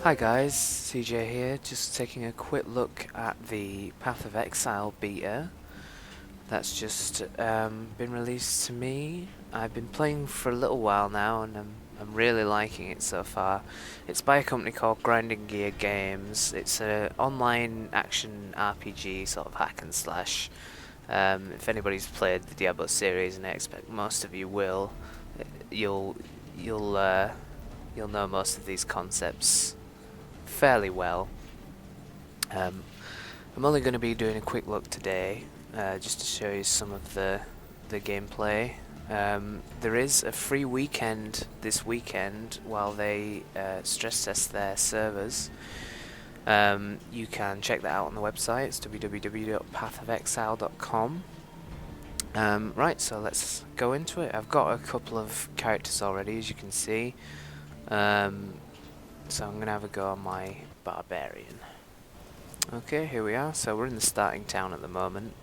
Hi guys, CJ here, just taking a quick look at the Path of Exile beta that's just been released to me. I've been playing for a little while now and I'm really liking it so far. It's by a company called Grinding Gear Games. It's an online action RPG sort of hack and slash. If anybody's played the Diablo series, and I expect most of you will, you'll you'll uh, you'll know most of these concepts fairly well. Um, I'm only going to be doing a quick look today, just to show you some of the gameplay. There is a free weekend this weekend while they stress test their servers. You can check that out on the website. It's www.pathofexile.com. Right, so let's go into it. I've got a couple of characters already, as you can see. So I'm going to have a go on my barbarian. Okay, here we are. So we're in the starting town at the moment.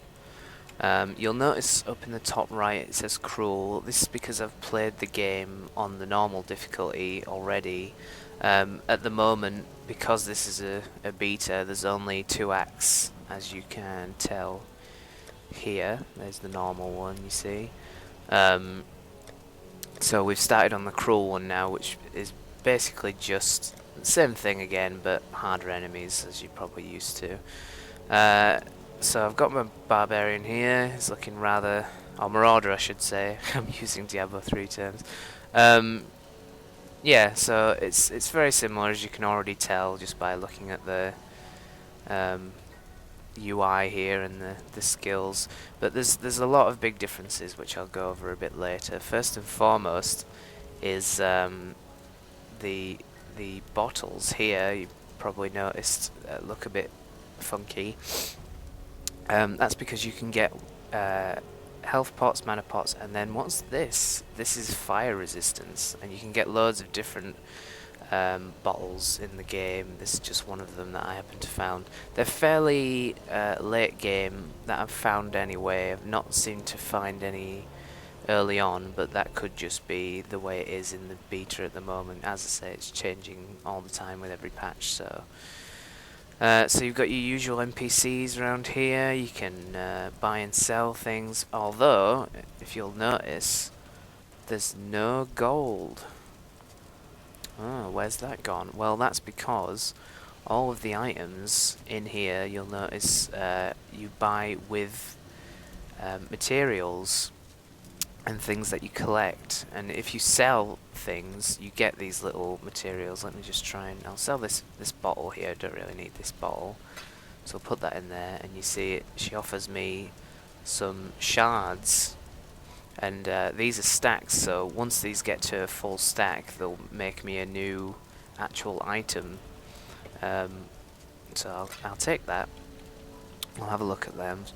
You'll notice up in the top right it says cruel. This is because I've played the game on the normal difficulty already. At the moment, because this is a beta, there's only 2 acts, as you can tell here. There's the normal one, you see. So we've started on the cruel one now, which is basically just the same thing again, but harder enemies, as you're probably used to. So I've got my barbarian here. He's looking rather, or marauder, I should say. I'm using Diablo 3 terms. Yeah, so it's very similar, as you can already tell just by looking at the UI here and the skills, but there's a lot of big differences which I'll go over a bit later. First and foremost is the bottles here. You probably noticed look a bit funky. That's because you can get health pots, mana pots, and then what's this? This is fire resistance, and you can get loads of different bottles in the game. This is just one of them that I happen to found. They're fairly late game that I've found anyway. I've not seemed to find any early on, but that could just be the way it is in the beta at the moment. As I say, it's changing all the time with every patch. So you've got your usual NPCs around here. You can buy and sell things, although if you'll notice there's no gold. Oh, where's that gone? Well, that's because all of the items in here, you'll notice you buy with materials and things that you collect, and if you sell things you get these little materials. Let me just try and I'll sell this bottle here. I don't really need this bottle, so I'll put that in there, and you see it, she offers me some shards, and these are stacks, so once these get to a full stack they'll make me a new actual item. So I'll take that. I'll have a look at them.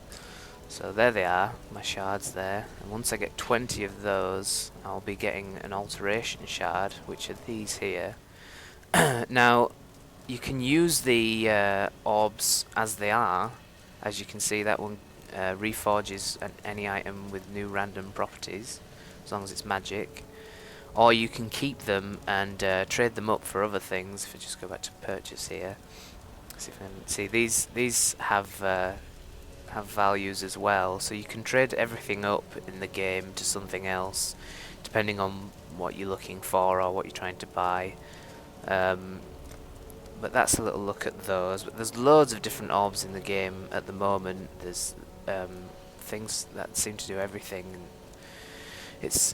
So there they are, my shards there, and once I get 20 of those I'll be getting an alteration shard, which are these here. Now you can use the orbs as they are. As you can see, that one reforges any item with new random properties, as long as it's magic. Or you can keep them and trade them up for other things. If I just go back to purchase here, see if I can see these have values as well, so you can trade everything up in the game to something else depending on what you're looking for or what you're trying to buy. But that's a little look at those. But there's loads of different orbs in the game at the moment. There's things that seem to do everything, and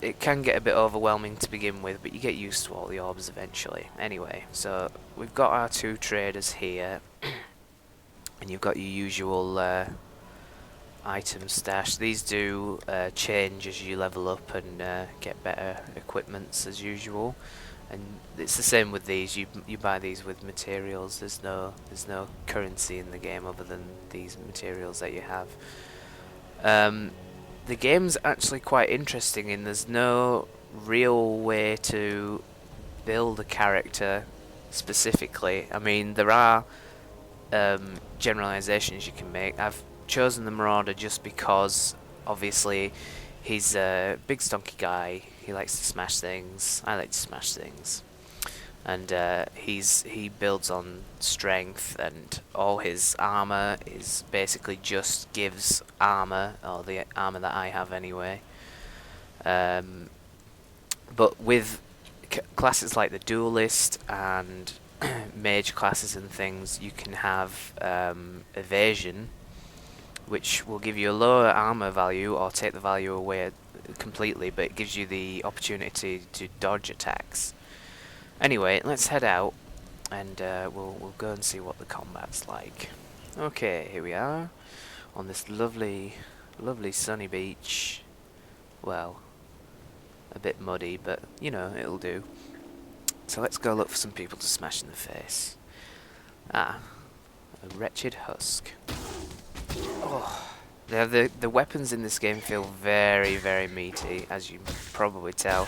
it can get a bit overwhelming to begin with, but you get used to all the orbs eventually. Anyway, so we've got our 2 traders here and you've got your usual item stash. These do change as you level up and get better equipments as usual, and it's the same with these. You buy these with materials. There's no currency in the game other than these materials that you have. The game's actually quite interesting in there's no real way to build a character specifically. I mean, there are generalizations you can make. I've chosen the Marauder just because obviously he's a big stonky guy. He likes to smash things. I like to smash things. and he builds on strength, and all his armor is basically just gives armor, or the armor that I have anyway. But with classes like the duelist and mage classes and things, you can have evasion, which will give you a lower armor value or take the value away completely, but it gives you the opportunity to dodge attacks. Anyway, let's head out, and we'll go and see what the combat's like. Okay, here we are on this lovely sunny beach. Well, a bit muddy, but you know, it'll do. So let's go look for some people to smash in the face. Ah, a wretched husk. Oh, the weapons in this game feel very, very meaty, as you can probably tell.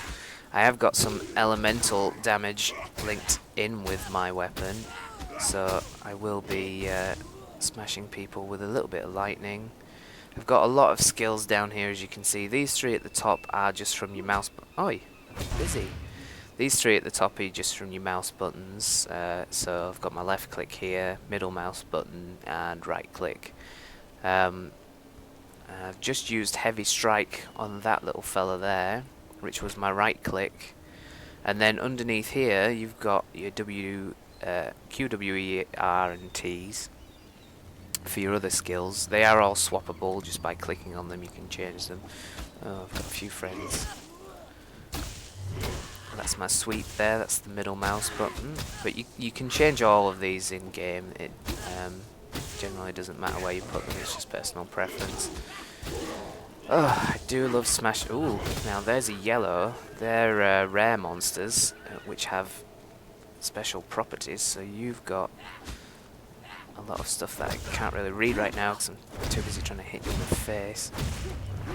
I have got some elemental damage linked in with my weapon, so I will be smashing people with a little bit of lightning. I've got a lot of skills down here, as you can see. These three at the top are just from your mouse. Oi, I'm busy. These three at the top are just from your mouse buttons. So I've got my left click here, middle mouse button, and right click. I've just used heavy strike on that little fella there, which was my right click. And then underneath here, you've got your Q, W, E, R, and T's. For your other skills, they are all swappable. Just by clicking on them you can change them. Oh, I've got a few friends. That's my sweep there, that's the middle mouse button. But you can change all of these in game. It generally doesn't matter where you put them, it's just personal preference. Oh, I do love smash. Ooh, now there's a yellow. They're rare monsters which have special properties, so you've got a lot of stuff that I can't really read right now because I'm too busy trying to hit you in the face. Yeah,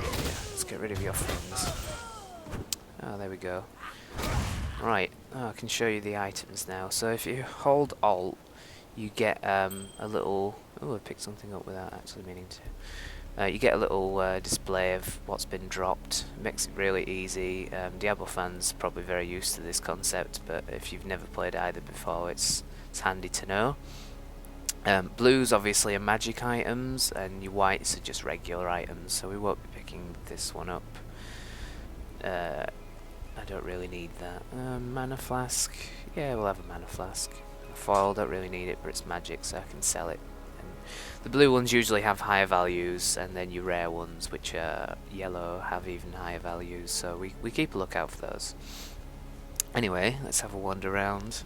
let's get rid of your friends. Oh, there we go. Right, I can show you the items now. So if you hold Alt, you get a little... Oh, I picked something up without actually meaning to. You get a little display of what's been dropped. It makes it really easy. Diablo fans probably very used to this concept, but if you've never played either before, it's handy to know. Blues obviously are magic items, and your whites are just regular items, so we won't be picking this one up. I don't really need that. Mana flask, yeah, we'll have a mana flask. A foil, don't really need it, but it's magic, so I can sell it. And the blue ones usually have higher values, and then your rare ones, which are yellow, have even higher values, so we keep a lookout for those. Anyway, let's have a wander around.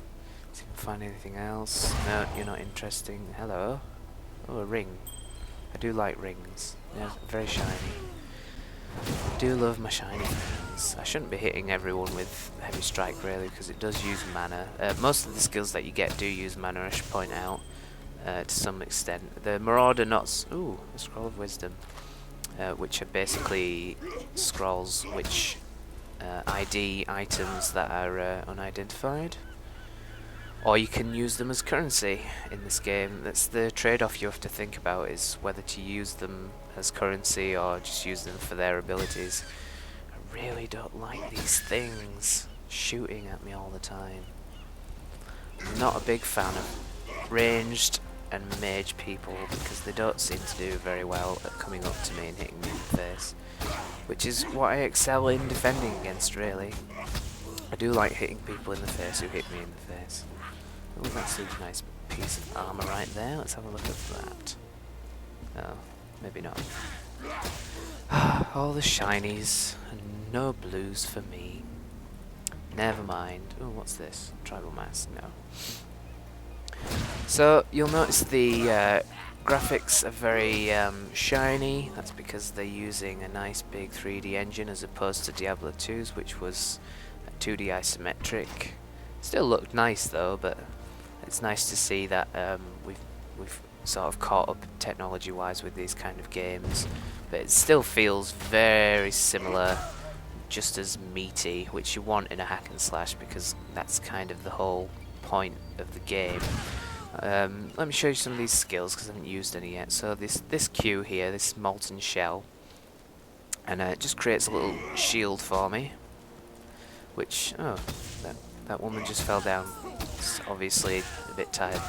See if we can find anything else. No, you're not interesting. Hello. Oh, a ring. I do like rings. They're very shiny. I do love my shiny things. I shouldn't be hitting everyone with heavy strike really, because it does use mana. Most of the skills that you get do use mana, I should point out, to some extent. The Marauder Knots, ooh, a Scroll of Wisdom, which are basically scrolls which ID items that are unidentified. Or you can use them as currency in this game. That's the trade-off you have to think about, is whether to use them as currency or just use them for their abilities. I really don't like these things shooting at me all the time. I'm not a big fan of ranged and mage people because they don't seem to do very well at coming up to me and hitting me in the face, which is what I excel in defending against, really. I do like hitting people in the face who hit me in the face. Oh, that's a nice piece of armor right there. Let's have a look at that. Oh, maybe not. All the shinies and no blues for me. Never mind. Oh, what's this? Tribal mask? No. So you'll notice the graphics are very shiny. That's because they're using a nice big 3D engine as opposed to Diablo 2's, which was 2D isometric. Still looked nice though, but it's nice to see that we've sort of caught up technology-wise with these kind of games, but it still feels very similar, just as meaty, which you want in a hack and slash because that's kind of the whole point of the game. Let me show you some of these skills because I haven't used any yet. So this Q here, this molten shell, and it just creates a little shield for me, which that woman just fell down. It's obviously a bit tired.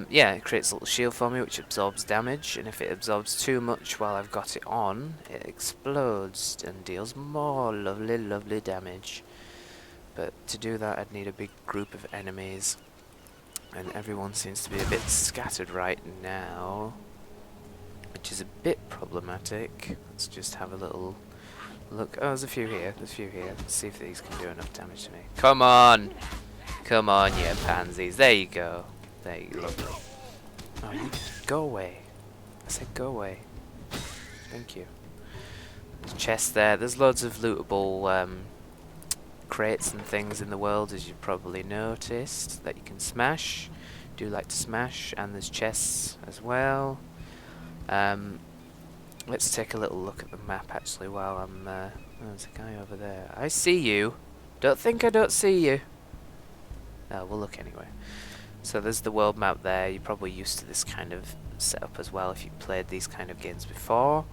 Yeah, it creates a little shield for me which absorbs damage, and if it absorbs too much while I've got it on, it explodes and deals more lovely, lovely damage. But to do that I'd need a big group of enemies, and everyone seems to be a bit scattered right now, which is a bit problematic. Let's just have a little look. Oh, there's a few here, there's a few here. Let's see if these can do enough damage to me. Come on! Come on, you pansies. There you go. There you go. Oh, you go away. I said go away. Thank you. There's a chest there. There's loads of lootable crates and things in the world, as you've probably noticed, that you can smash. Do like to smash, and there's chests as well. Let's take a little look at the map actually while I'm oh, there's a guy over there. I see you. Don't think I don't see you. Oh, we'll look anyway. So there's the world map there. You're probably used to this kind of setup as well if you've played these kind of games before.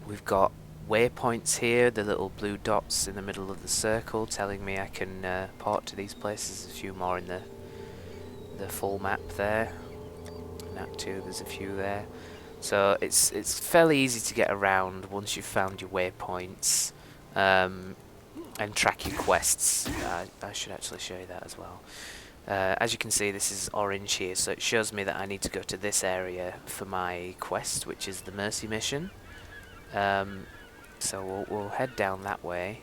We've got waypoints here, the little blue dots in the middle of the circle telling me I can port to these places. There's a few more in the full map there. In Act 2 there's a few there. So it's fairly easy to get around once you've found your waypoints and track your quests. I should actually show you that as well. As you can see, this is orange here, so it shows me that I need to go to this area for my quest, which is the Mercy mission. So we'll head down that way.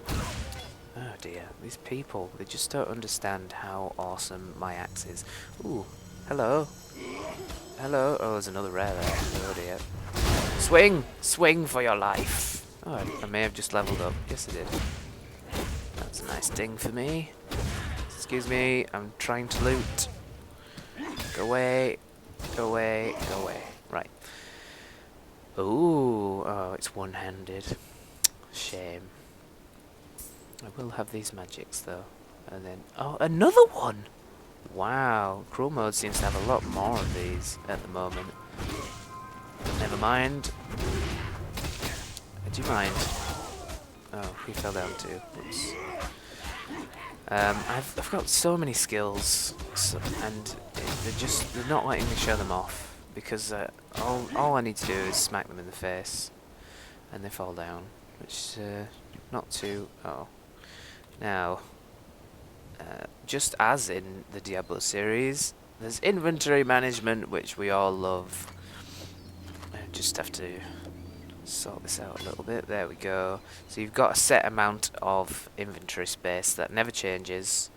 Oh dear, these people, they just don't understand how awesome my axe is. Ooh, hello. Hello. Oh, there's another rare there. Oh dear. Swing! Swing for your life! Oh, I may have just leveled up. Yes, I did. That's a nice ding for me. Excuse me, I'm trying to loot. Go away. Go away. Go away. Right. Ooh. Oh, it's one-handed. Shame. I will have these magics, though. And then... Oh, another one! Wow. Cruel Mode seems to have a lot more of these at the moment. Never mind. Do you mind? Oh, he fell down too. Oops. I've got so many skills, and they're not letting me show them off because all I need to do is smack them in the face, and they fall down, which not too. Oh, now, just as in the Diablo series, there's inventory management, which we all love. I just have to sort this out a little bit. There we go. So you've got a set amount of inventory space that never changes.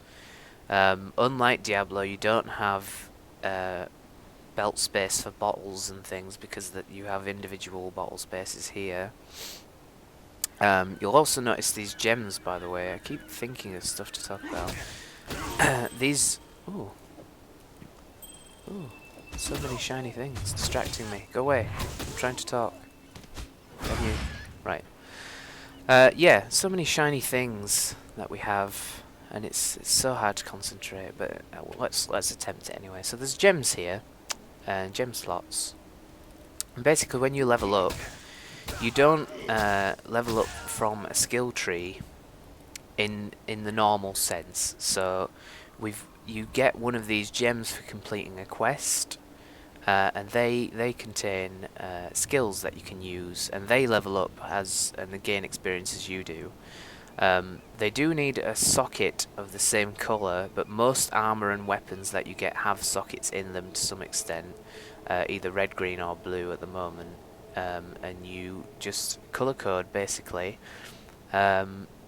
Unlike Diablo, you don't have belt space for bottles and things because that you have individual bottle spaces here. You'll also notice these gems, by the way. I keep thinking of stuff to talk about. These... Ooh. Ooh. So many shiny things distracting me. Go away. I'm trying to talk. Can you? Right. Yeah, so many shiny things that we have, and it's so hard to concentrate, but let's attempt it anyway. So there's gems here, and gem slots. And basically when you level up, you don't level up from a skill tree in the normal sense. So you get one of these gems for completing a quest, and they contain skills that you can use, and they level up and gain experience as you do. They do need a socket of the same colour, but most armour and weapons that you get have sockets in them to some extent, either red, green or blue at the moment, and you just colour code basically.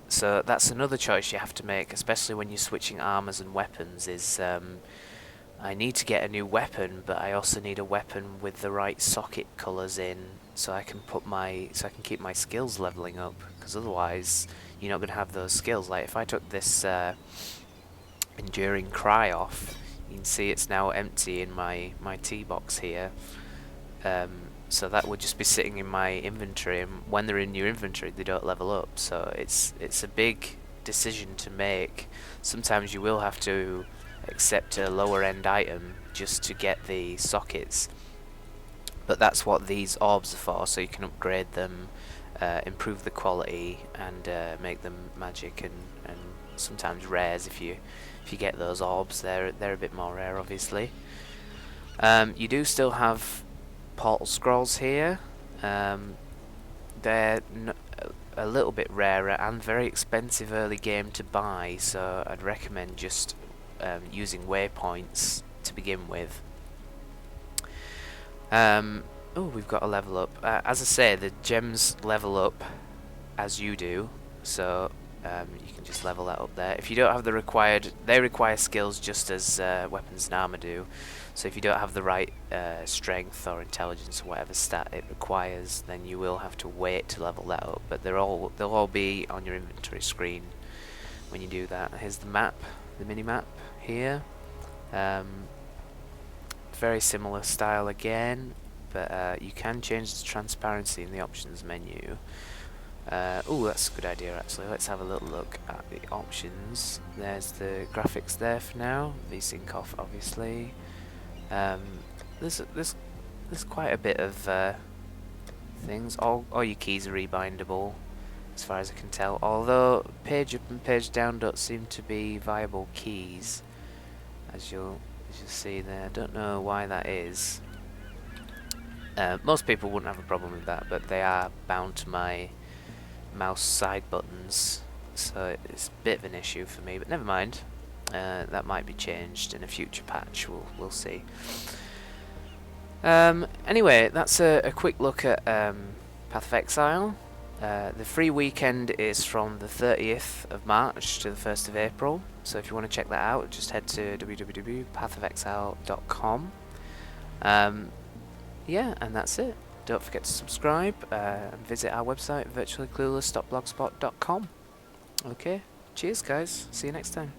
So that's another choice you have to make, especially when you're switching armours and weapons, is I need to get a new weapon, but I also need a weapon with the right socket colours in, so I can keep my skills leveling up, because otherwise you're not going to have those skills. Like if I took this Enduring Cry off, you can see it's now empty in my tea box here. So that would just be sitting in my inventory, and when they're in your inventory they don't level up, so it's a big decision to make. Sometimes you will have to accept a lower end item just to get the sockets, but that's what these orbs are for, so you can upgrade them improve the quality and make them magic and sometimes rares if you get those orbs. They're a bit more rare, obviously. You do still have portal scrolls here. They're a little bit rarer and very expensive early game to buy, so I'd recommend just using waypoints to begin with. Oh, we've got a level up. As I say, the gems level up as you do, so you can just level that up there. If you don't have the required, they require skills just as weapons and armor do. So if you don't have the right strength or intelligence or whatever stat it requires, then you will have to wait to level that up. But they'll all be on your inventory screen when you do that. Here's the map, the mini map here. Very similar style again, but you can change the transparency in the options menu. Oh, that's a good idea actually. Let's have a little look at the options. There's the graphics there for now. VSync off, obviously. There's quite a bit of things. All your keys are rebindable, as far as I can tell. Although page up and page down don't seem to be viable keys, as you'll see there. I don't know why that is. Most people wouldn't have a problem with that, but they are bound to my mouse side buttons, so it's a bit of an issue for me. But never mind. That might be changed in a future patch. We'll see. Anyway, that's a quick look at Path of Exile. The free weekend is from the 30th of March to the 1st of April. So if you want to check that out, just head to www.pathofexile.com. Yeah, and that's it. Don't forget to subscribe and visit our website virtuallyclueless.blogspot.com. Okay, cheers guys. See you next time.